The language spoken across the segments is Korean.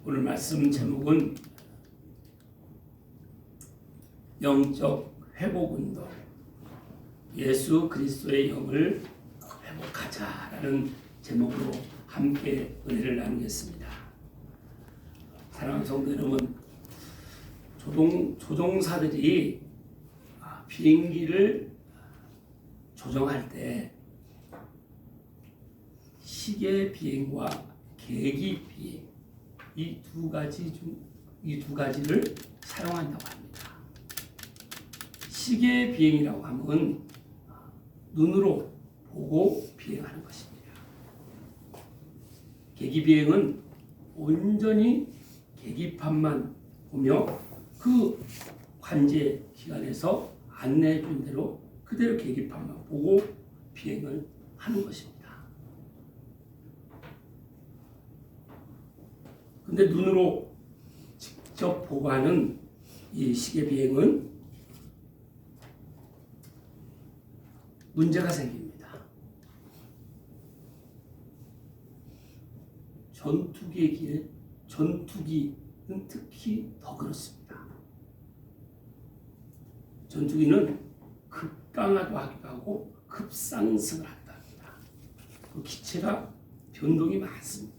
오늘 말씀 제목은 영적 회복운동, 예수 그리스도의 영을 회복하자라는 제목으로 함께 은혜를 나누겠습니다. 사랑하는 성도 여러분, 조종사들이 비행기를 조종할 때 시계 비행과 계기 비행 이 두 가지를 사용한다고 합니다. 시계 비행이라고 하면 눈으로 보고 비행하는 것입니다. 계기 비행은 온전히 계기판만 보며 그 관제 기관에서 안내해 준 대로 그대로 계기판만 보고 비행을 하는 것입니다. 근데 눈으로 직접 보고 하는 이 시계 비행은 문제가 생깁니다. 전투기는 특히 더 그렇습니다. 전투기는 급강하도 하기도 하고 급상승을 하기도 합니다. 그 기체가 변동이 많습니다.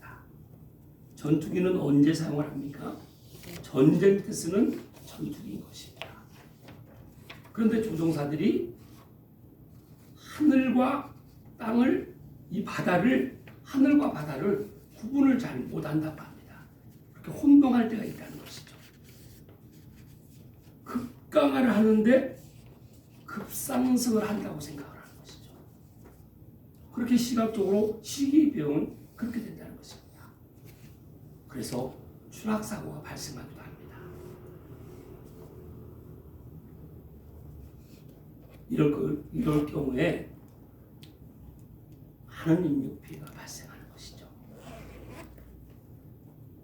전투기는 언제 사용을 합니까? 전쟁 때 쓰는 전투기인 것입니다. 그런데 조종사들이 하늘과 땅을, 이 바다를, 하늘과 바다를 구분을 잘 못한다고 합니다. 그렇게 혼동할 때가 있다는 것이죠. 급강하를 하는데 급상승을 한다고 생각을 하는 것이죠. 그렇게 시각적으로 시기병은 그렇게 된다는 것입니다. 그래서 추락사고가 발생하기도 합니다. 이럴 경우에 많은 인명 피해가 발생하는 것이죠.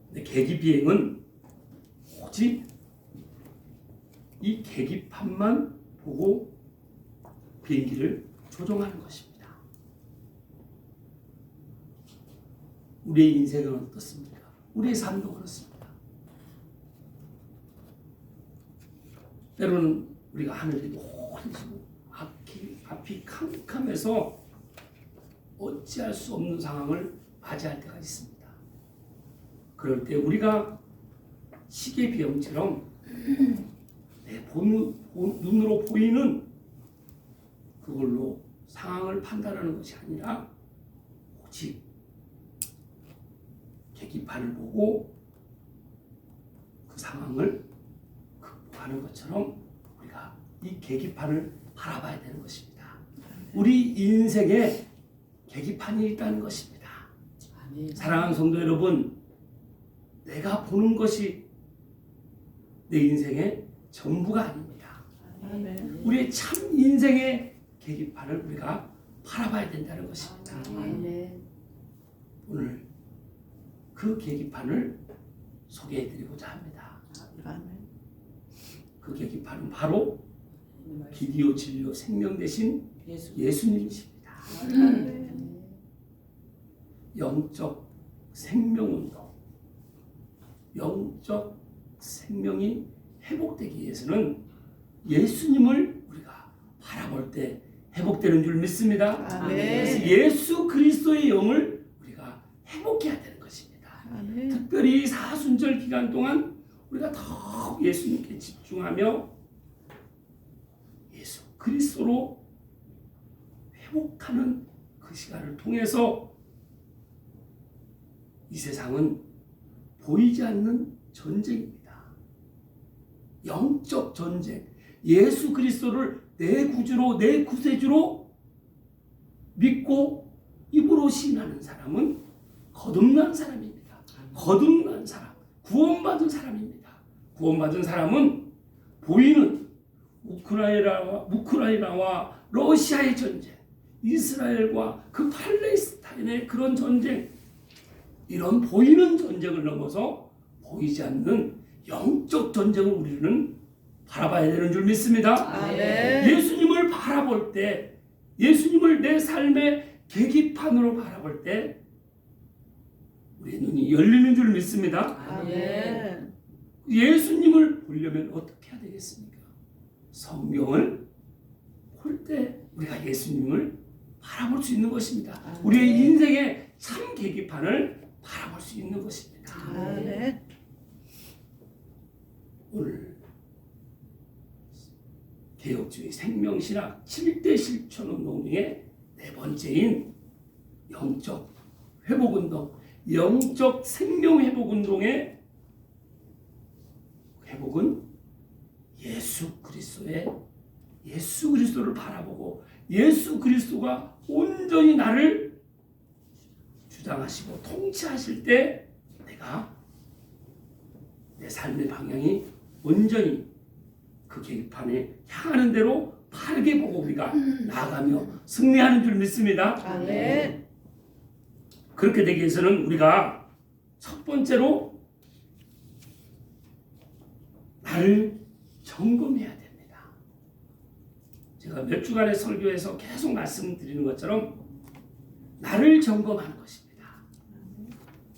근데 계기 비행은 오직 이 계기판만 보고 비행기를 조종하는 것입니다. 우리의 인생은 어떻습니까? 우리의 삶도 그렇습니다. 때로는 우리가 하늘이 노래지고 앞이 캄캄해서 어찌할 수 없는 상황을 맞이할 때가 있습니다. 그럴 때 우리가 시계 비행처럼 내 눈으로 보이는 그걸로 상황을 판단하는 것이 아니라 오직 계기판을 보고 그 상황을 극복하는 것처럼 우리가 이 계기판을 바라봐야 되는 것입니다. 우리 인생에 계기판이 있다는 것입니다. 사랑하는 성도 여러분, 내가 보는 것이 내 인생의 전부가 아닙니다. 우리의 참 인생의 계기판을 우리가 바라봐야 된다는 것입니다. 오늘 그 계기판을 소개해드리고자 합니다. 그 계기판은 바로 비디오 진료 생명 대신 예수님이십니다. 영적 생명운동, 영적 생명이 회복되기 위해서는 예수님을 우리가 바라볼 때 회복되는 줄 믿습니다. 그래서 예수 그리스도의 영을 우리가 회복해야 되는 것입니다. 특별히 사순절 기간 동안 우리가 더욱 예수님께 집중하며 예수 그리스도로 회복하는 그 시간을 통해서 이 세상은 보이지 않는 전쟁입니다. 영적 전쟁. 예수 그리스도를 내 구주로, 내 구세주로 믿고 입으로 시인하는 사람은 거듭난 사람입니다. 거듭난 사람, 구원받은 사람입니다. 구원받은 사람은 보이는 우크라이나와 러시아의 전쟁, 이스라엘과 그 팔레스타인의 그런 전쟁, 이런 보이는 전쟁을 넘어서 보이지 않는 영적 전쟁을 우리는 바라봐야 되는 줄 믿습니다. 예수님을 바라볼 때, 예수님을 내 삶의 계기판으로 바라볼 때 우리의 눈이 열리는 줄 믿습니다. 아멘. 예수님을 보려면 어떻게 해야 되겠습니까? 성경을 볼 때 우리가 예수님을 바라볼 수 있는 것입니다. 우리의 인생의 참 계기판을 바라볼 수 있는 것입니다. 아멘. 오늘 개혁주의 생명신학 7대 실천운동 중에 네 번째인 영적 회복운동, 영적 생명회복운동의 회복은 예수 그리스도를 바라보고 예수 그리스도가 온전히 나를 주장하시고 통치하실 때 내가 내 삶의 방향이 온전히 그 계기판에 향하는 대로 바르게 보고 우리가 나아가며 승리하는 줄 믿습니다. 아멘. 그렇게 되기 위해서는 우리가 첫 번째로 나를 점검해야 됩니다. 제가 몇 주간의 설교에서 계속 말씀드리는 것처럼 나를 점검하는 것입니다.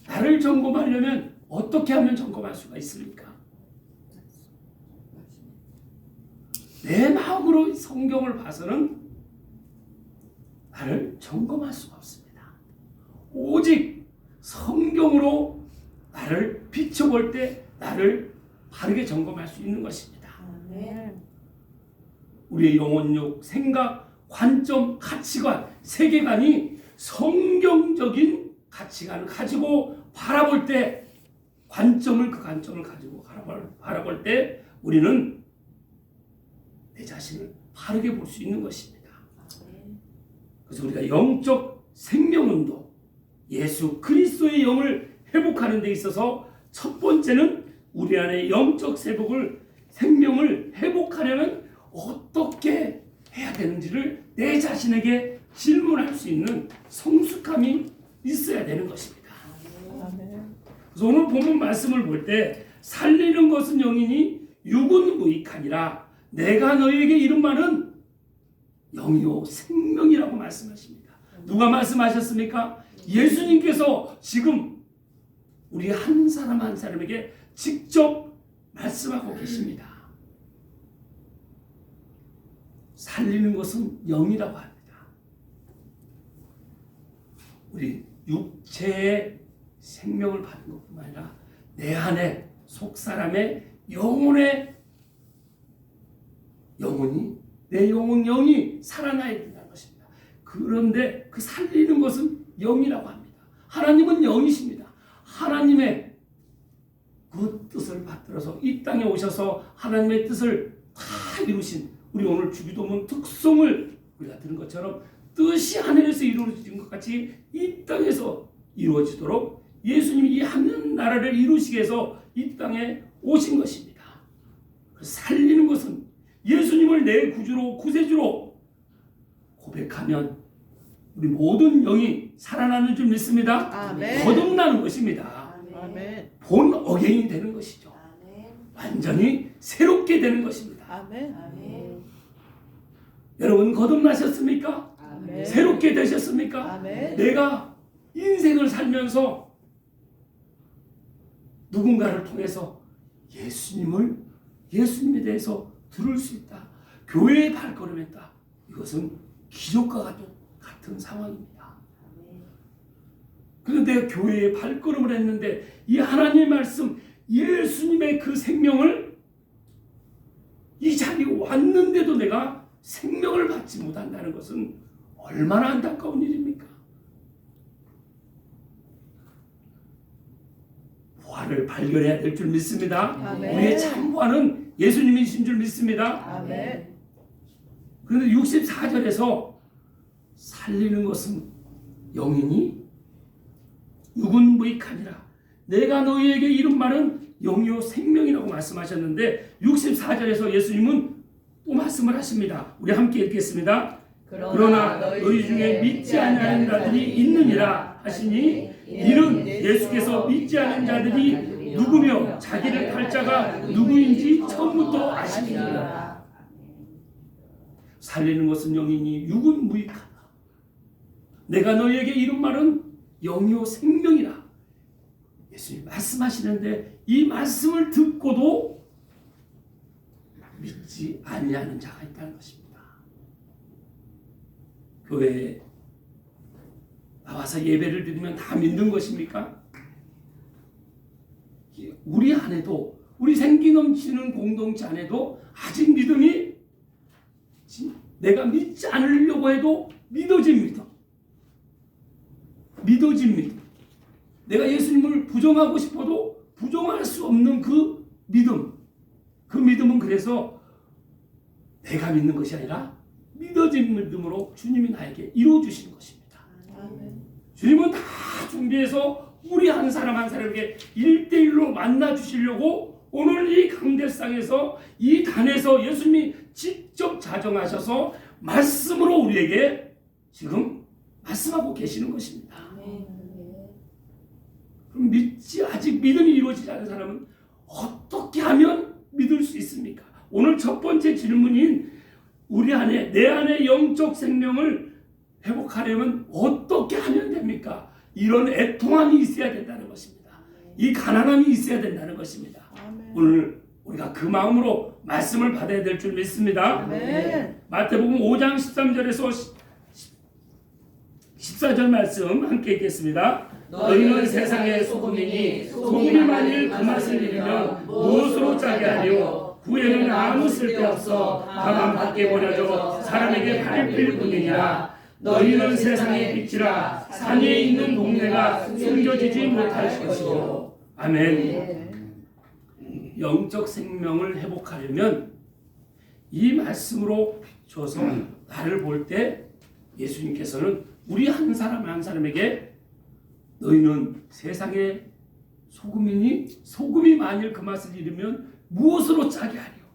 나를 점검하려면 어떻게 하면 점검할 수가 있습니까? 내 마음으로 성경을 봐서는 나를 점검할 수가 없습니다. 오직 성경으로 나를 비춰볼 때 나를 바르게 점검할 수 있는 것입니다. 아멘. 우리의 영혼력, 생각, 관점, 가치관, 세계관이 성경적인 가치관을 가지고 바라볼 때 그 관점을 가지고 바라볼 때 우리는 내 자신을 바르게 볼 수 있는 것입니다. 그래서 우리가 영적 생명운동, 예수 그리스도의 영을 회복하는 데 있어서 첫 번째는 우리 안에 영적 생명을 회복하려면 어떻게 해야 되는지를 내 자신에게 질문할 수 있는 성숙함이 있어야 되는 것입니다. 그래서 오늘 본문 말씀을 볼 때 살리는 것은 영이니 육은 무익하니라 내가 너희에게 이른 말은 영이요 생명이라고 말씀하십니다. 누가 말씀하셨습니까? 예수님께서 지금 우리 한 사람 한 사람에게 직접 말씀하고 계십니다. 살리는 것은 영이라고 합니다. 우리 육체의 생명을 받는 것뿐만 아니라 내 안에 속사람의 내 영이 살아나야 된다는 것입니다. 그런데 그 살리는 것은 영이라고 합니다. 하나님은 영이십니다. 하나님의 그 뜻을 받들어서 이 땅에 오셔서 하나님의 뜻을 다 이루신 우리 오늘 주기도문 특송을 우리가 들은 것처럼 뜻이 하늘에서 이루어진 것 같이 이 땅에서 이루어지도록 예수님이 이 하늘 나라를 이루시기 위해서 이 땅에 오신 것입니다. 그래서 살리는 것은 예수님을 내 구주로 구세주로 고백하면 우리 모든 영이 살아나는 줄 믿습니다. 아멘. 거듭나는 것입니다. 아멘. 본 어게인이 되는 것이죠. 완전히 새롭게 되는 것입니다. 아멘. 여러분 거듭나셨습니까? 아멘. 새롭게 되셨습니까? 아멘. 내가 인생을 살면서 누군가를 통해서 예수님에 대해서 들을 수 있다. 교회에 발걸음했다. 이것은 기적과 같은 상황입니다. 그런데 내가 교회에 발걸음을 했는데 이 하나님의 말씀, 예수님의 그 생명을 이 자리에 왔는데도 내가 생명을 받지 못한다는 것은 얼마나 안타까운 일입니까? 부활을 발견해야 될 줄 믿습니다. 아멘. 우리의 참 부활은 예수님이신 줄 믿습니다. 아멘. 그런데 64절에서 살리는 것은 영이니 육은 무익하니라 내가 너희에게 이른 말은 영이요 생명이라고 말씀하셨는데 64절에서 예수님은 또 말씀을 하십니다. 우리 함께 읽겠습니다. 그러나 너희 중에 믿지 않는 자들이 있느니라 하시니 이는 예수께서 믿지 않는 자들이 누구며 자기를 팔 자가 누구인지 처음부터 아시니라. 살리는 것은 영이니 육은 무익하다. 내가 너희에게 이른 말은 영이요 생명이라. 예수님 말씀하시는데 이 말씀을 듣고도 믿지 아니하는 자가 있다는 것입니다. 교회에 나와서 예배를 드리면 다 믿는 것입니까? 우리 안에도, 우리 생기 넘치는 공동체 안에도 아직 믿음이 내가 믿지 않으려고 해도 믿어진 믿음, 믿어진 믿음, 내가 예수님을 부정하고 싶어도 부정할 수 없는 그 믿음, 그 믿음은 그래서 내가 믿는 것이 아니라 믿어진 믿음으로 주님이 나에게 이루어주시는 것입니다. 주님은 다 준비해서 우리 한 사람 한 사람에게 1대1로 만나 주시려고 오늘 이 강대상에서 이 단에서 예수님이 직접 자정하셔서 말씀으로 우리에게 지금 말씀하고 계시는 것입니다. 그럼 아직 믿음이 이루어지지 않은 사람은 어떻게 하면 믿을 수 있습니까? 오늘 첫 번째 질문인 우리 안에, 내 안에 영적 생명을 회복하려면 어떻게 하면 됩니까? 이런 애통함이 있어야 된다는 것입니다. 이 가난함이 있어야 된다는 것입니다. 오늘 우리가 그 마음으로 말씀을 받아야 될 줄 믿습니다. 마태복음 5장 13절에서 14절 말씀 함께 읽겠습니다. 너희는 세상의 소금이니 소금이 만일 그 맛을 잃으면 무엇으로 짜게 하리요? 후에는 아무 쓸데없어 다만 밖에 버려져 사람에게 밟힐 뿐이니라. 너희는 세상의 빛이라. 산 위에 있는 동네가 숨겨지지 못할 것이요. 아멘. 영적 생명을 회복하려면 이 말씀으로 비춰서 나를 볼 때 예수님께서는 우리 한 사람 한 사람에게 너희는 세상의 소금이니 소금이 만일 그 맛을 잃으면 무엇으로 짜게 하리요?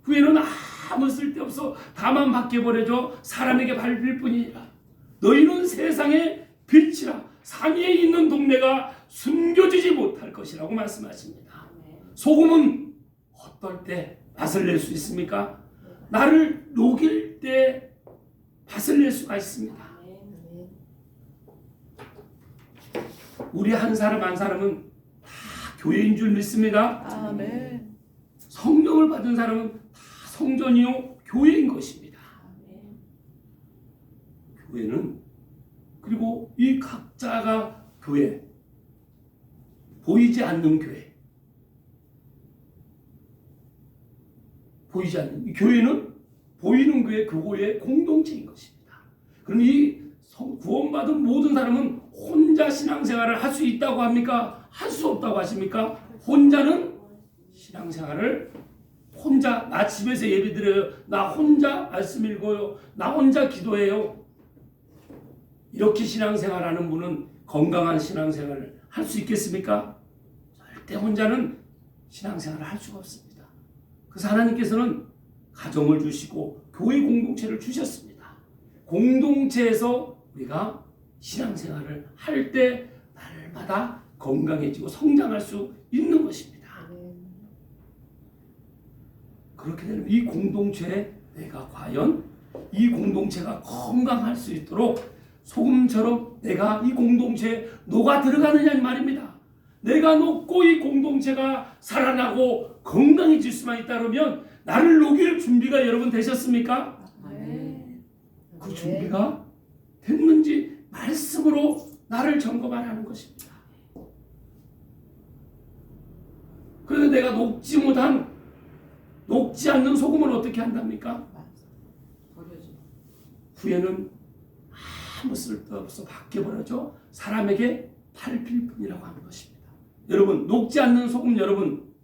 후에는 아무 쓸데없어 다만 밖에 버려져 사람에게 밟힐 뿐이니라. 너희는 세상의 빛이라. 산 위에 있는 동네가 숨겨지지 못할 것이라고 말씀하십니다. 소금은 어떨 때 맛을 낼 수 있습니까? 나를 녹일 때 맛을 낼 수가 있습니다. 우리 한 사람 한 사람은 다 교회인 줄 믿습니다. 아멘. 성령을 받은 사람은 다 성전이요 교회인 것입니다. 교회는 그리고 이 각자가 교회, 보이지 않는 교회, 보이지 않는 이 교회는 보이는 교회, 그거의 공동체인 것입니다. 그럼 이 구원받은 모든 사람은 혼자 신앙생활을 할 수 있다고 합니까? 할 수 없다고 하십니까? 혼자는 신앙생활을 혼자, 나 집에서 예배드려요, 나 혼자 말씀 읽어요, 나 혼자 기도해요, 이렇게 신앙생활하는 분은 건강한 신앙생활을 할 수 있겠습니까? 절대 혼자는 신앙생활을 할 수가 없습니다. 그래서 하나님께서는 가정을 주시고 교회 공동체를 주셨습니다. 공동체에서 우리가 신앙생활을 할 때 날마다 건강해지고 성장할 수 있는 것입니다. 그렇게 되면 이 공동체에 내가 과연 이 공동체가 건강할 수 있도록 소금처럼 내가 이 공동체에 녹아 들어가느냐 말입니다. 내가 녹고 이 공동체가 살아나고 건강해질 수만 있다 그러면 나를 녹일 준비가 여러분 되셨습니까? 그 준비가 됐는지 말씀으로 나를 점검하라는 것입니다. 그런데 내가 녹지 않는 소금을 어떻게 한답니까? 후에는 아무 쓸데없어 밖에 버려져 사람에게 밟힐 뿐이라고 하는 것입니다. 여러분, 녹지 않는 소금 여러분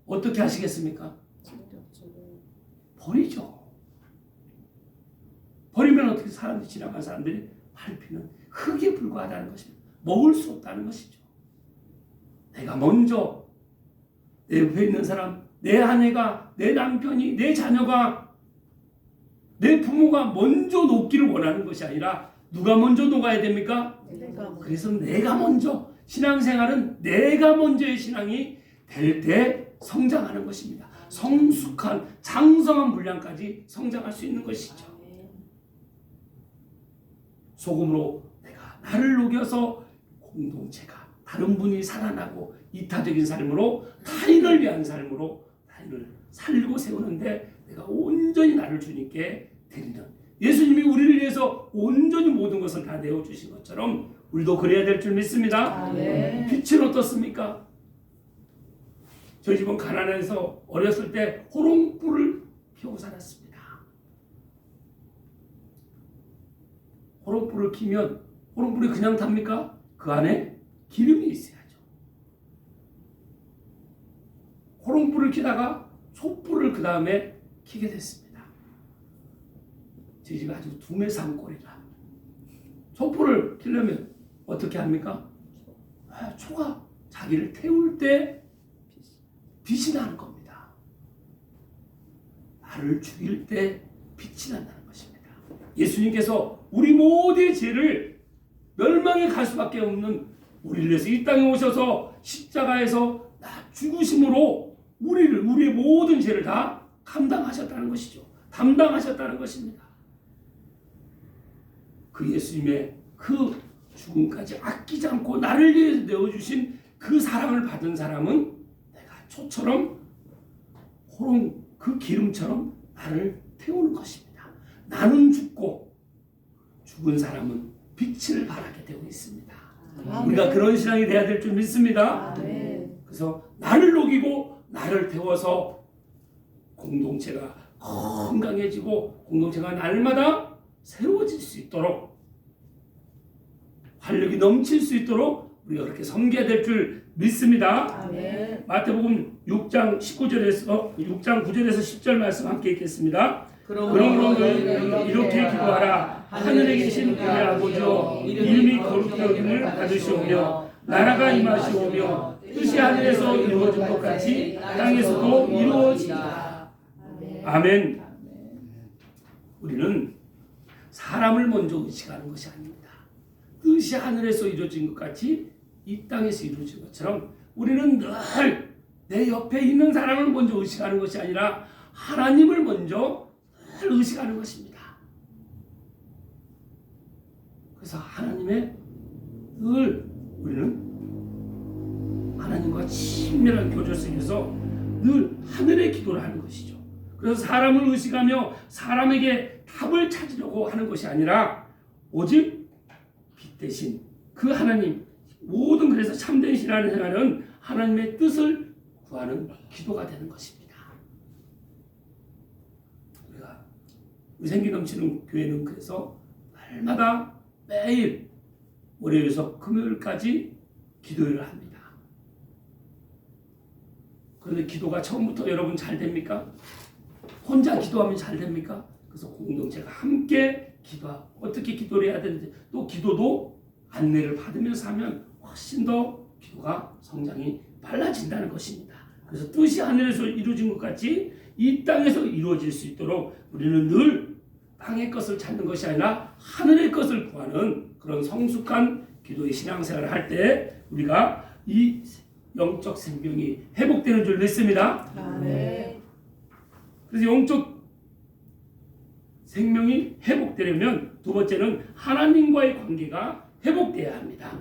어떻게 하시겠습니까? 버리죠. 버리면 어떻게 사람들이 지나간 사람들이 밟히는 흙에 불과하다는 것입니다. 먹을 수 없다는 것이죠. 내가 먼저 내 옆에 있는 사람, 내 아내가, 내 남편이, 내 자녀가, 내 부모가 먼저 녹기를 원하는 것이 아니라 누가 먼저 녹아야 됩니까? 그래서 내가 먼저, 신앙생활은 내가 먼저의 신앙이 될 때 성장하는 것입니다. 성숙한 장성한 분량까지 성장할 수 있는 것이죠. 소금으로 내가 나를 녹여서 공동체가 다른 분이 살아나고 이타적인 삶으로 타인을 위한 삶으로 타인을 살리고 세우는데 내가 온전히 나를 주님께 드리는, 예수님이 우리를 위해서 온전히 모든 것을 다 내어주신 것처럼 우리도 그래야 될 줄 믿습니다. 빛은 어떻습니까? 저희 집은 가난해서 어렸을 때 호롱불을 피우고 살았습니다. 호롱불을 키면 호롱불이 그냥 탑니까? 그 안에 기름이 있어야죠. 호롱불을 키다가 촛불을 그 다음에 키게 됐습니다. 저희 집이 아주 두메상골이라. 촛불을 키려면 어떻게 합니까? 초가 자기를 태울 때 빛이 나는 겁니다. 나를 죽일 때 빛이 난다는 것입니다. 예수님께서 우리 모두의 죄를 멸망에 갈 수밖에 없는 우리를 위해서 이 땅에 오셔서 십자가에서 죽으심으로 우리의 모든 죄를 다 감당하셨다는 것이죠. 담당하셨다는 것입니다. 그 예수님의 그 죽음까지 아끼지 않고 나를 위해 내어주신 그 사랑을 받은 사람은 내가 초처럼 호롱 그 기름처럼 나를 태우는 것입니다. 나는 죽고 죽은 사람은 빛을 발하게 되고 있습니다. 우리가 그런 신앙이 돼야 될 줄 믿습니다. 그래서 나를 녹이고 나를 태워서 공동체가 건강해지고 공동체가 날마다 새로워질 수 있도록, 활력이 넘칠 수 있도록 우리가 그렇게 섬겨야 될 줄 믿습니다. 마태복음 6장 19절에서 6장 9절에서 10절 말씀 함께 읽겠습니다. 그러므로 너희는 이렇게 기도하라. 하늘에 계신 우리 아버지여, 이름이 거룩히 여김을 받으시오며 나라가 임하시오며 뜻이 하늘에서 이루어진 것 같이 땅에서도 이루어지리라. 아멘. 우리는 사람을 먼저 의식하는 것이 아닙니다. 뜻이 하늘에서 이루어진 것 같이 이 땅에서 이루어진 것처럼 우리는 늘 내 옆에 있는 사람을 먼저 의식하는 것이 아니라 하나님을 먼저 늘 의식하는 것입니다. 그래서 하나님의 늘 우리는 하나님과 친밀한 교제 속에서 늘 하늘의 기도를 하는 것이죠. 그래서 사람을 의식하며 사람에게 답을 찾으려고 하는 것이 아니라 오직 빛 대신 그 하나님, 모든 그래서 참된 신앙의 생활은 하나님의 뜻을 구하는 기도가 되는 것입니다. 우리가 생기 넘치는 교회는 그래서 날마다 매일 월요일에서 금요일까지 기도를 합니다. 그런데 기도가 처음부터 여러분 잘 됩니까? 혼자 기도하면 잘 됩니까? 그래서 공동체가 함께 어떻게 기도를 해야 되는지, 또 기도도 안내를 받으면서 하면 훨씬 더 기도가 성장이 빨라진다는 것입니다. 그래서 뜻이 하늘에서 이루어진 것 같이 이 땅에서 이루어질 수 있도록 우리는 늘 땅의 것을 찾는 것이 아니라 하늘의 것을 구하는 그런 성숙한 기도의 신앙생활을 할 때 우리가 이 영적 생명이 회복되는 줄 믿습니다. 그래서 영적 생명이 회복되려면 두 번째는 하나님과의 관계가 회복돼야 합니다.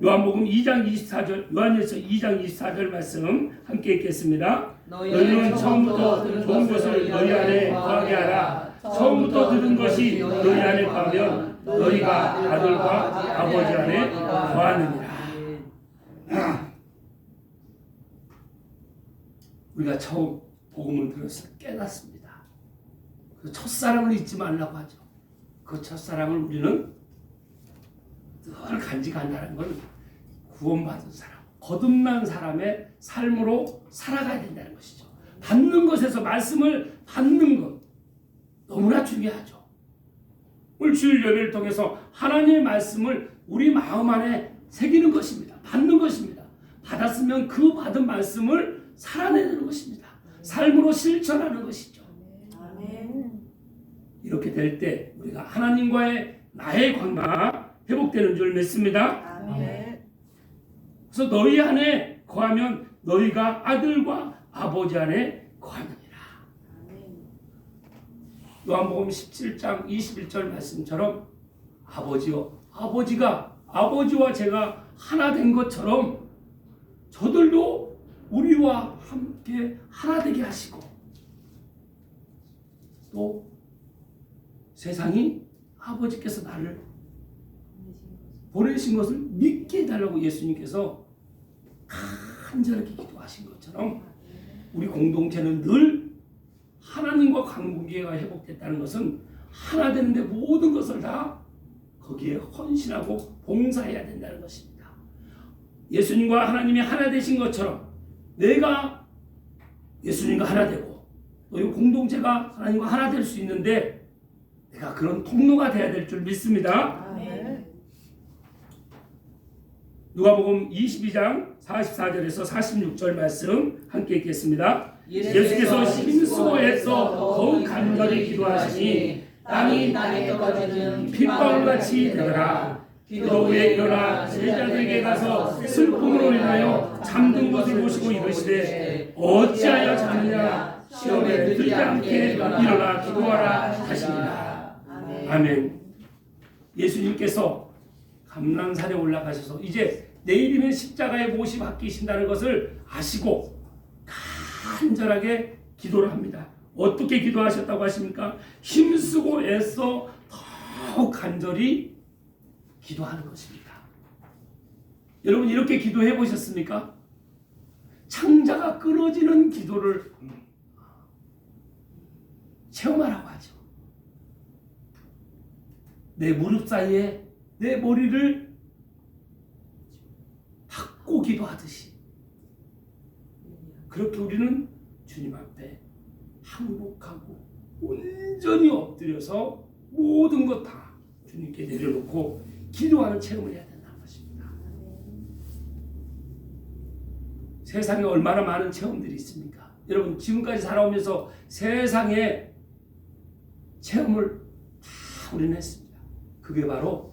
요한복음 2장 24절, 요한일서 2장 24절 말씀 함께 읽겠습니다. 너희는 처음부터 좋은 것을 너희 안에 거하게 하라. 처음부터 들은 것이 너희 안에 거하면 너희가 아들과 아버지 안에 거하느니라. 우리가 처음 복음을 들었을 때 깨닫습니다. 그 첫사랑을 잊지 말라고 하죠. 그 첫사랑을 우리는 늘 간직한다는 건 구원받은 사람, 거듭난 사람의 삶으로 살아가야 된다는 것이죠. 받는 것에서 말씀을 받는 것 너무나 중요하죠. 오늘 주일 예배를 통해서 하나님의 말씀을 우리 마음 안에 새기는 것입니다. 받는 것입니다. 받았으면 그 받은 말씀을 살아내는 것입니다. 삶으로 실천하는 것이죠. 이렇게 될 때 우리가 하나님과의 나의 관계가 회복되는 줄 믿습니다. 그래서 너희 안에 거하면 너희가 아들과 아버지 안에 거하느니라. 요한복음 17장 21절 말씀처럼 아버지와 제가 하나 된 것처럼 저들도 우리와 함께 하나 되게 하시고, 또 세상이 아버지께서 나를 보내신 것을 믿게 해달라고 예수님께서 간절하게 기도하신 것처럼 우리 공동체는 늘 하나님과 관계가 회복됐다는 것은 하나 되는데 모든 것을 다 거기에 헌신하고 봉사해야 된다는 것입니다. 예수님과 하나님이 하나 되신 것처럼 내가 예수님과 하나 되고 또 이 공동체가 하나님과 하나 될 수 있는데 내가 그런 통로가 돼야 될 줄 믿습니다. 아멘. 누가복음 22장 44절에서 46절 말씀 함께 읽겠습니다. 예수께서 힘쓰고 애써 더욱 간절히 기도하시니 땀이 땅에 떨어지는 핏방울같이 되더라. 기도 후에 일어나 제자들에게 가서 슬픔으로 인하여 잠든 것을 보시고 이르시되 어찌하여 자느냐, 시험에 들지 않게 일어나 기도하라 하시니라. 아멘. 예수님께서 감람산에 올라가셔서 이제 내일이면 십자가에 못이 박히신다는 것을 아시고 간절하게 기도를 합니다. 어떻게 기도하셨다고 하십니까? 힘쓰고 애써 더욱 간절히 기도하는 것입니다. 여러분 이렇게 기도해 보셨습니까? 창자가 끊어지는 기도를 체험하라고 하죠. 내 무릎 사이에 내 머리를 박고 기도하듯이 그렇게 우리는 주님 앞에 항복하고 온전히 엎드려서 모든 것 다 주님께 내려놓고 기도하는 체험을 해야 된다는 것입니다. 세상에 얼마나 많은 체험들이 있습니까? 여러분 지금까지 살아오면서 세상에 체험을 다 우리는 했습니다. 그게 바로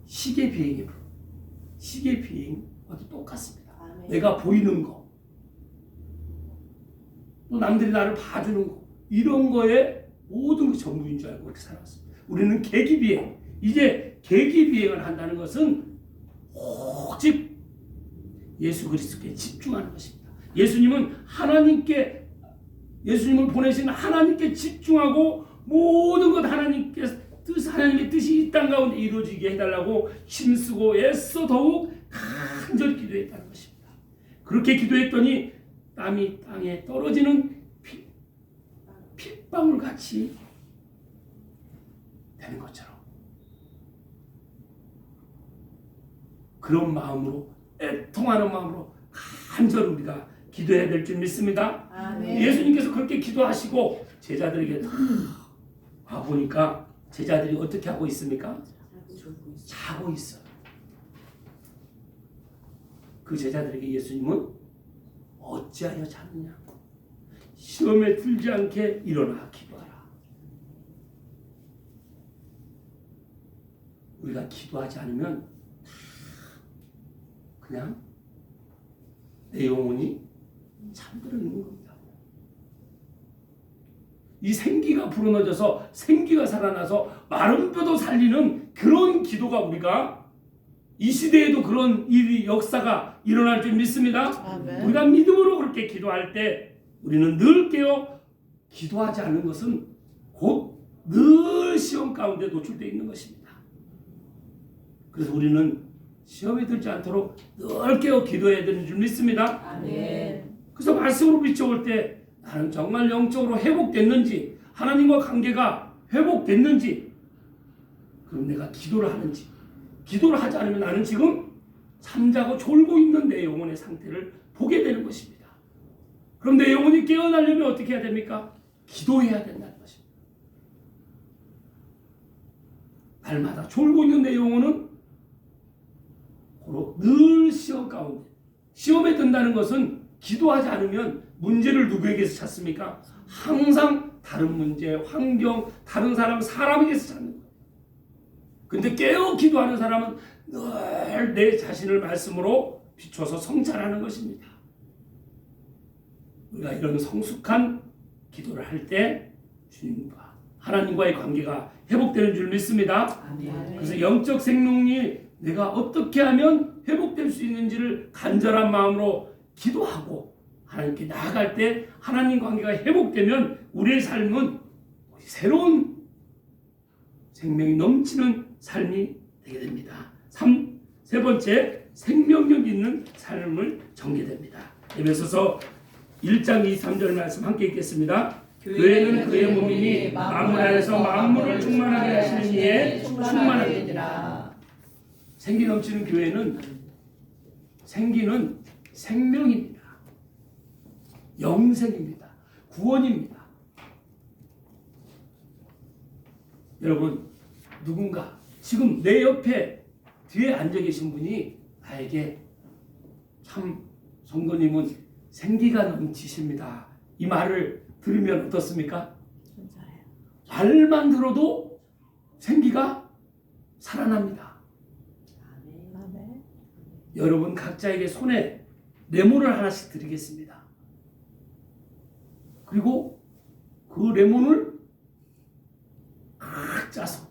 시계 비행이에요. 시계 비행과도 똑같습니다. 내가 보이는 거, 또 남들이 나를 봐주는 거, 이런 거에 모든 게 전부인 줄 알고 그렇게 살아왔습니다. 우리는 계기비행, 이제 계기비행을 한다는 것은 오직 예수 그리스도께 집중하는 것입니다. 예수님을 보내신 하나님께 집중하고 모든 것 하나님의 뜻이 이 땅 가운데 이루어지게 해달라고 힘쓰고 애써 더욱 간절히 기도했다는 것입니다. 그렇게 기도했더니 땀이 땅에 떨어지는 핏방울 같이 되는 것처럼 그런 마음으로 애통하는 마음으로 간절히 우리가 기도해야 될 줄 믿습니다. 아멘. 예수님께서 그렇게 기도하시고 제자들에게 와보니까 제자들이 어떻게 하고 있습니까? 자고 있어요. 그 제자들에게 예수님은 어찌하여 자느냐, 시험에 들지 않게 일어나 기도하라. 우리가 기도하지 않으면 그냥 내 영혼이 잠들어 있는 겁니다. 이 생기가 불어넣어져서 생기가 살아나서 마른 뼈도 살리는 그런 기도가 우리가 이 시대에도 그런 일이 역사가 일어날 줄 믿습니다. 아멘. 우리가 믿음으로 그렇게 기도할 때 우리는 늘 깨어 기도하지 않는 것은 곧 늘 시험 가운데 노출되어 있는 것입니다. 그래서 우리는 시험에 들지 않도록 늘 깨어 기도해야 되는 줄 믿습니다. 아멘. 그래서 말씀으로 비춰볼 때 나는 정말 영적으로 회복됐는지, 하나님과 관계가 회복됐는지, 그럼 내가 기도를 하는지, 기도를 하지 않으면 나는 지금 잠자고 졸고 있는 내 영혼의 상태를 보게 되는 것입니다. 그럼 내 영혼이 깨어나려면 어떻게 해야 됩니까? 기도해야 된다는 것입니다. 날마다 졸고 있는 내 영혼은 고로 늘 시험 가운데, 시험에 든다는 것은 기도하지 않으면 문제를 누구에게서 찾습니까? 항상 다른 문제, 환경, 다른 사람에게서 찾는 거예요. 근데 깨어 기도하는 사람은 늘 내 자신을 말씀으로 비춰서 성찰하는 것입니다. 우리가 이런 성숙한 기도를 할 때 주님과 하나님과의 관계가 회복되는 줄 믿습니다. 아멘. 그래서 영적 생명이 내가 어떻게 하면 회복될 수 있는지를 간절한 마음으로 기도하고 하나님께 나아갈 때 하나님 관계가 회복되면 우리의 삶은 새로운 생명이 넘치는 삶이 되게 됩니다. 세 번째, 생명력 있는 삶을 전개됩니다. 에베소서 1장 23절 말씀 함께 읽겠습니다. 교회는 그의 몸이니 만물 안에서 만물을 충만하게 하시는 이에 충만하리라. 생기 넘치는 교회는 생기는 생명입니다. 영생입니다. 구원입니다. 여러분, 누군가 지금 내 옆에 뒤에 앉아 계신 분이 나에게 참 성도님은 생기가 넘치십니다. 이 말을 들으면 어떻습니까? 말만 들어도 생기가 살아납니다. 아멘. 여러분 각자에게 손에 레몬을 하나씩 드리겠습니다. 그리고 그 레몬을 꽉 짜서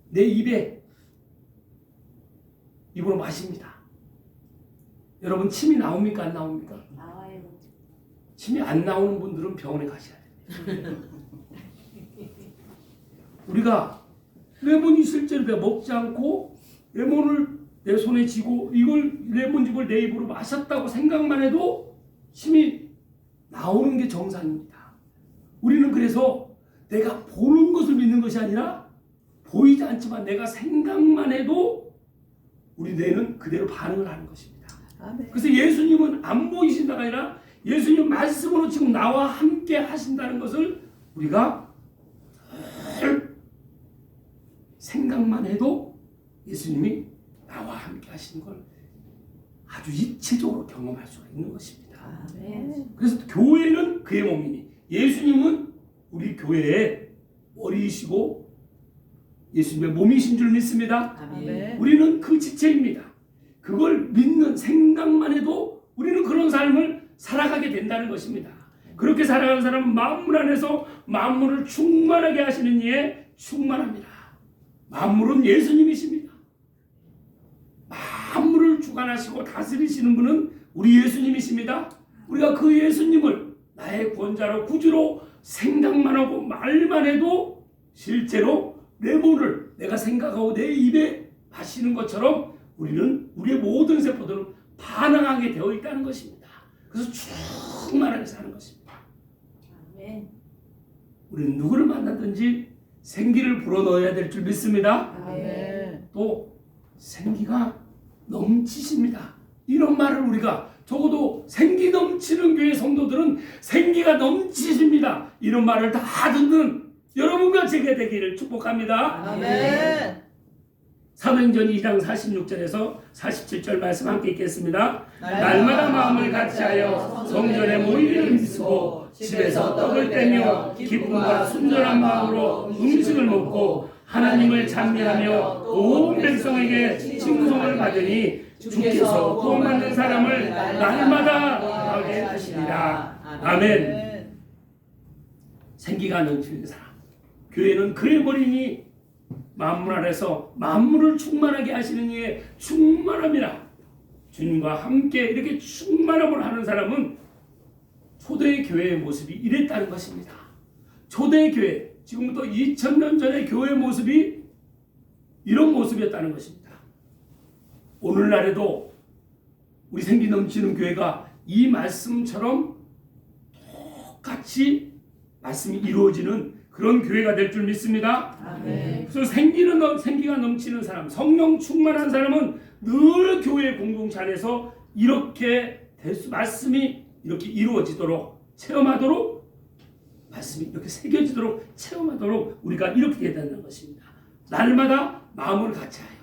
내 입으로 마십니다. 여러분 침이 나옵니까? 안 나옵니까? 나와요. 침이 안 나오는 분들은 병원에 가셔야 됩니다. 우리가 레몬이 실제로 내가 먹지 않고 레몬을 내 손에 쥐고 이걸 레몬즙을 내 입으로 마셨다고 생각만 해도 침이 나오는 게 정상입니다. 우리는 그래서 내가 보는 것을 믿는 것이 아니라 보이지 않지만 내가 생각만 해도 우리 뇌는 그대로 반응을 하는 것입니다. 아멘. 그래서 예수님은 안 보이신다가 아니라 예수님 말씀으로 지금 나와 함께 하신다는 것을 우리가 생각만 해도 예수님이 나와 함께 하시는 걸 아주 입체적으로 경험할 수가 있는 것입니다. 아멘. 그래서 교회는 그의 몸이니 예수님은 우리 교회의 머리이시고 예수님의 몸이신 줄 믿습니다. 아멘. 우리는 그 지체입니다. 그걸 믿는 생각만 해도 우리는 그런 삶을 살아가게 된다는 것입니다. 그렇게 살아가는 사람은 만물 안에서 만물을 충만하게 하시는 이에 충만합니다. 만물은 예수님이십니다. 만물을 주관하시고 다스리시는 분은 우리 예수님이십니다. 우리가 그 예수님을 나의 구원자로 구주로 생각만 하고 말만 해도 실제로 레몬을 내가 생각하고 내 입에 마시는 것처럼 우리는 우리의 모든 세포들은 반응하게 되어 있다는 것입니다. 그래서 충만하게 사는 것입니다. 아멘. 우리는 누구를 만나든지 생기를 불어넣어야 될 줄 믿습니다. 아멘. 또 생기가 넘치십니다. 이런 말을 우리가 적어도 생기 넘치는 교회 성도들은 생기가 넘치십니다. 이런 말을 다 듣는 여러분과 제가 되기를 축복합니다. 아멘. 사도행전 2장 46절에서 47절 말씀 함께 읽겠습니다. 날마다 마음을 같이하여 성전에 모이기를 힘쓰고 집에서 떡을 떼며 기쁨과 순전한 마음으로 음식을 먹고 하나님을 찬미하며 온 백성에게 칭송을 받으니 주께서 구원받는 사람을 날마다 하게 하시리라. 아멘. 생기가 넘치는 사람. 교회는 그의 머리니 만물 안에서 만물을 충만하게 하시는 이에 충만함이라. 주님과 함께 이렇게 충만함을 하는 사람은 초대 교회의 모습이 이랬다는 것입니다. 초대 교회, 지금부터 2000년 전의 교회의 모습이 이런 모습이었다는 것입니다. 오늘날에도 우리 생기 넘치는 교회가 이 말씀처럼 똑같이 말씀이 이루어지는 그런 교회가 될 줄 믿습니다. 아멘. 그래서 생기가 넘치는 사람, 성령 충만한 사람은 늘 교회 공동체 안에서 이렇게 말씀이 이렇게 이루어지도록 체험하도록 말씀이 이렇게 새겨지도록 체험하도록 우리가 이렇게 된다는 것입니다. 날마다 마음을 같이하여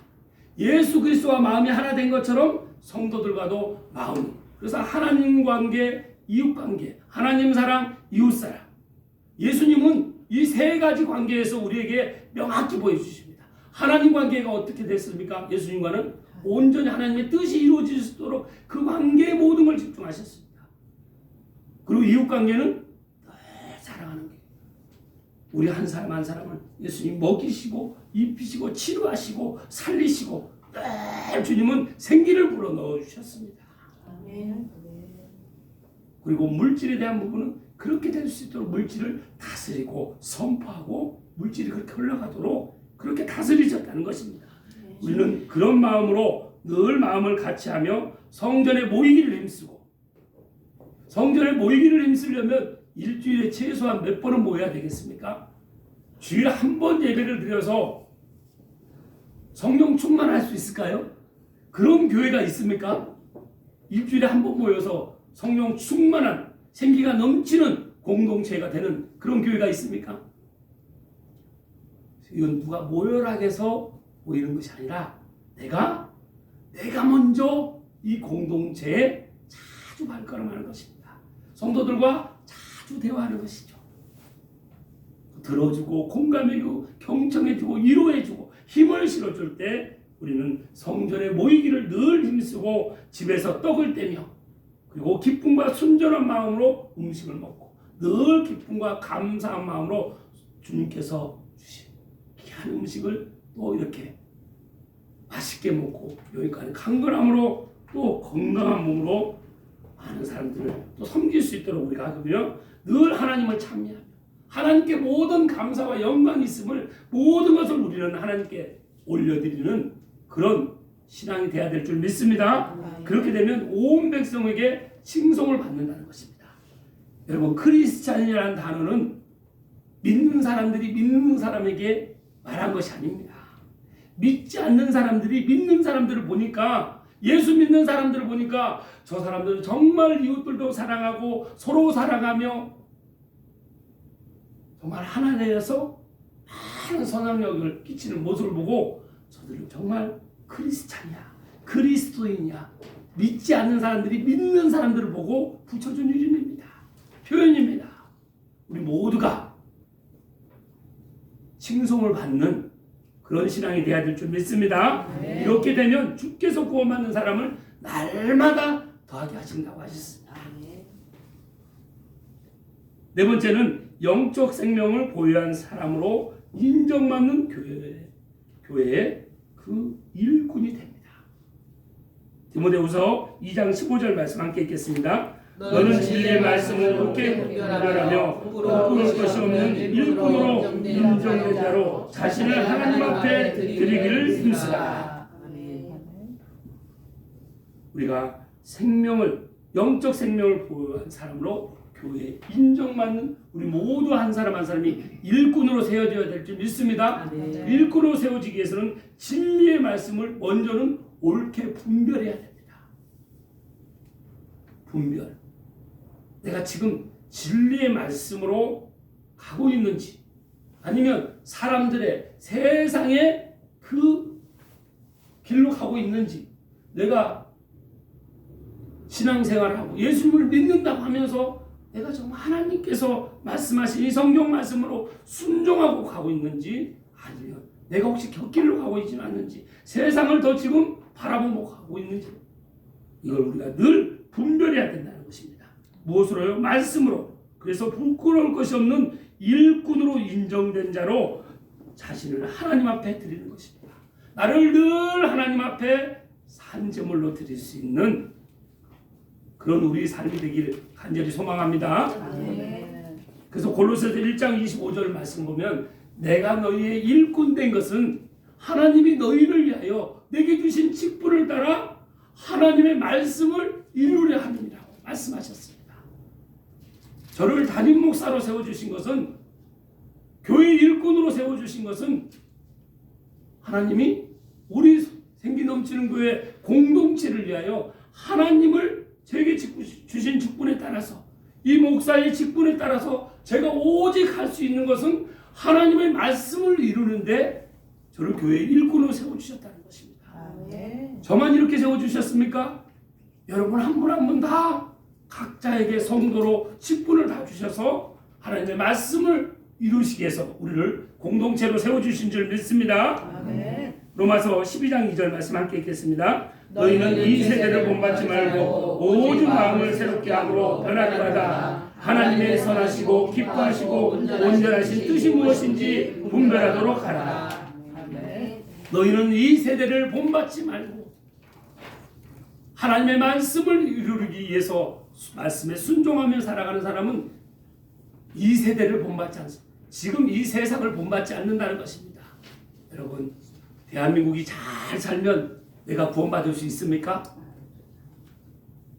예수 그리스도와 마음이 하나 된 것처럼 성도들과도 마음이, 그래서 하나님 관계, 이웃 관계, 하나님 사랑, 이웃 사랑. 예수님은 이 세 가지 관계에서 우리에게 명확히 보여주십니다. 하나님 관계가 어떻게 됐습니까? 예수님과는 온전히 하나님의 뜻이 이루어질 수 있도록 그 관계에 모든 걸 집중하셨습니다. 그리고 이웃 관계는 사랑하는 게, 우리 한 사람 한 사람을 예수님 먹이시고 입히시고 치료하시고 살리시고 늘 주님은 생기를 불어넣어 주셨습니다. 그리고 물질에 대한 부분은 그렇게 될 수 있도록 물질을 다스리고 선포하고 물질이 그렇게 흘러가도록 그렇게 다스리셨다는 것입니다. 우리는 그런 마음으로 늘 마음을 같이하며 성전에 모이기를 힘쓰고, 성전에 모이기를 힘쓰려면 일주일에 최소한 몇 번은 모여야 되겠습니까? 주일에 한 번 예배를 드려서 성령 충만할 수 있을까요? 그런 교회가 있습니까? 일주일에 한 번 모여서 성령 충만한 생기가 넘치는 공동체가 되는 그런 교회가 있습니까? 이건 누가 모여라 해서 모이는 것이 아니라 내가 먼저 이 공동체에 자주 발걸음하는 것입니다. 성도들과 자주 대화하는 것이죠. 들어주고 공감해주고 경청해주고 위로해주고 힘을 실어줄 때 우리는 성전에 모이기를 늘 힘쓰고 집에서 떡을 떼며 그리고 기쁨과 순전한 마음으로 음식을 먹고 늘 기쁨과 감사한 마음으로 주님께서 주신 귀한 음식을 또 이렇게 맛있게 먹고 여기까지 강건함으로 또 건강한 몸으로 많은 사람들을 또 섬길 수 있도록 우리가 그러면 늘 하나님을 찬미하며 하나님께 모든 감사와 영광이 있음을 모든 것을 우리는 하나님께 올려드리는 그런 신앙이 되어야 될 줄 믿습니다. 그렇게 되면 온 백성에게 칭송을 받는다는 것입니다. 여러분, 크리스찬이라는 단어는 믿는 사람들이 믿는 사람에게 말한 것이 아닙니다. 믿지 않는 사람들이 믿는 사람들을 보니까, 예수 믿는 사람들을 보니까 저 사람들은 정말 이웃들도 사랑하고 서로 사랑하며 정말 하나 되어서 많은 선함력을 끼치는 모습을 보고 저들은 정말 크리스찬이야, 그리스도인이야, 믿지 않는 사람들이 믿는 사람들을 보고 붙여준 이름입니다. 표현입니다. 우리 모두가 칭송을 받는 그런 신앙이 되어야 될 줄 믿습니다. 네. 이렇게 되면 주께서 구원받는 사람을 날마다 더하게 하신다고 하셨습니다. 네 번째는 영적 생명을 보유한 사람으로 인정받는 교회의 그 일꾼이 됩니다. 디모데후서 2장 15절 말씀 함께 읽겠습니다. 너는 진리의 말씀을 옳게 분별하며 부끄러울 것이 없는 일꾼으로 인정된 자로 자신을 하나님 앞에 드리기를 힘쓰라. 우리가 생명을, 영적 생명을 보유한 사람으로 교회에 인정받는 우리 모두 한 사람 한 사람이 일꾼으로 세워져야 될 줄 믿습니다. 일꾼으로 세워지기 위해서는 진리의 말씀을 먼저는 옳게 분별해야 됩니다. 분별. 내가 지금 진리의 말씀으로 가고 있는지, 아니면 사람들의 세상의 그 길로 가고 있는지, 내가 신앙생활을 하고 예수님을 믿는다고 하면서 내가 정말 하나님께서 말씀하신 이 성경 말씀으로 순종하고 가고 있는지, 아니면 내가 혹시 곁길로 가고 있지는 않는지, 세상을 더 지금 바라보고 가고 있는지, 이걸 우리가 늘 분별해야 된다는 것입니다. 무엇으로요? 말씀으로. 그래서 부끄러울 것이 없는 일꾼으로 인정된 자로 자신을 하나님 앞에 드리는 것입니다. 나를 늘 하나님 앞에 산제물로 드릴 수 있는 그런 우리 삶이 되기를 간절히 소망합니다. 그래서 골로새서 1장 25절 말씀 보면 내가 너희의 일꾼 된 것은 하나님이 너희를 위하여 내게 주신 직분을 따라 하나님의 말씀을 이루려 함이라고 말씀하셨습니다. 저를 담임 목사로 세워주신 것은, 교회 일꾼으로 세워주신 것은 하나님이 우리 생기 넘치는 교회 공동체를 위하여 하나님을 제게 주신 직분에 따라서, 이 목사의 직분에 따라서 제가 오직 할 수 있는 것은 하나님의 말씀을 이루는데 저를 교회 일꾼으로 세워주셨다는 것입니다. 저만 이렇게 세워주셨습니까? 여러분 한 분 한 분 다 각자에게 성도로 직분을 다 주셔서 하나님의 말씀을 이루시기 위해서 우리를 공동체로 세워주신 줄 믿습니다. 로마서 12장 2절 말씀 함께 읽겠습니다. 너희는 이 세대를 본받지 말고 오직 마음을 새롭게 함으로 변화게 받아 하나님의 선하시고 기뻐하시고 온전하신 뜻이 무엇인지 분별하도록 하라. 너희는 이 세대를 본받지 말고 하나님의 말씀을 이루기 위해서 말씀에 순종하며 살아가는 사람은 이 세대를 본받지 않습니다. 지금 이 세상을 본받지 않는다는 것입니다. 여러분, 대한민국이 잘 살면 내가 구원받을 수 있습니까?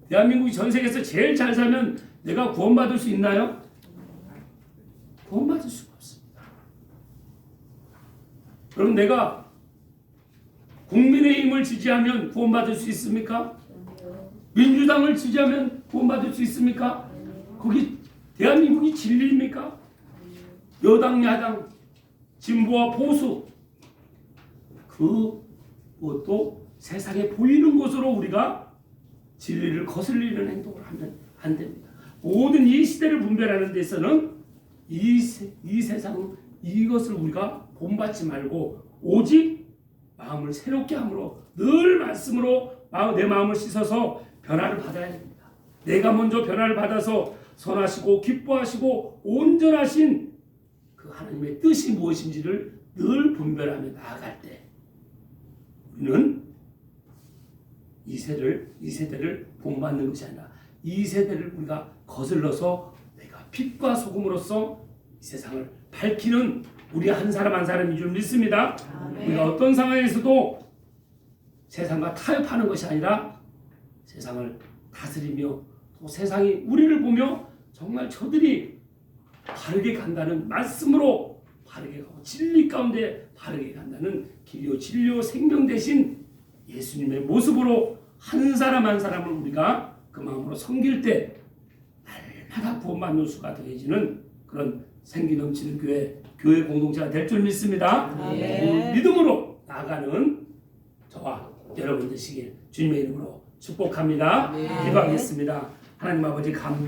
대한민국이 전 세계에서 제일 잘 살면 내가 구원받을 수 있나요? 구원받을 수가 없습니다. 그럼 내가 국민의힘을 지지하면 구원받을 수 있습니까? 민주당을 지지하면 구원받을 수 있습니까? 거기 대한민국이 진리입니까? 여당, 야당, 진보와 보수, 그것도 세상에 보이는 것으로 우리가 진리를 거슬리는 행동을 하면 안 됩니다. 모든 이 시대를 분별하는 데서는 이 세상 이것을 우리가 본받지 말고 오직 마음을 새롭게 함으로 늘 말씀으로 내 마음을 씻어서 변화를 받아야 됩니다. 내가 먼저 변화를 받아서 선하시고 기뻐하시고 온전하신 그 하나님의 뜻이 무엇인지를 늘 분별하며 나아갈 때 우리는 이 세대를 본받는 것이 아니라 이 세대를 우리가 거슬러서 내가 빛과 소금으로서 이 세상을 밝히는 우리 한 사람 한 사람인 줄 믿습니다. 우리가 어떤 상황에서도 세상과 타협하는 것이 아니라 세상을 다스리며 또 세상이 우리를 보며 정말 저들이 바르게 간다는 말씀으로 바르게 가고 진리 가운데 바르게 간다는 길이요 진리요 생명 되신 예수님의 모습으로 한 사람 한 사람을 우리가 그 마음으로 섬길 때 날마다 구원받는 수가 더해지는 그런 생기 넘치는 교회 공동체가 될 줄 믿습니다. 믿음으로 나아가는 저와 여러분 되시길 주님의 이름으로 축복합니다. 기도하겠습니다. 하나님 아버지 감사합니다.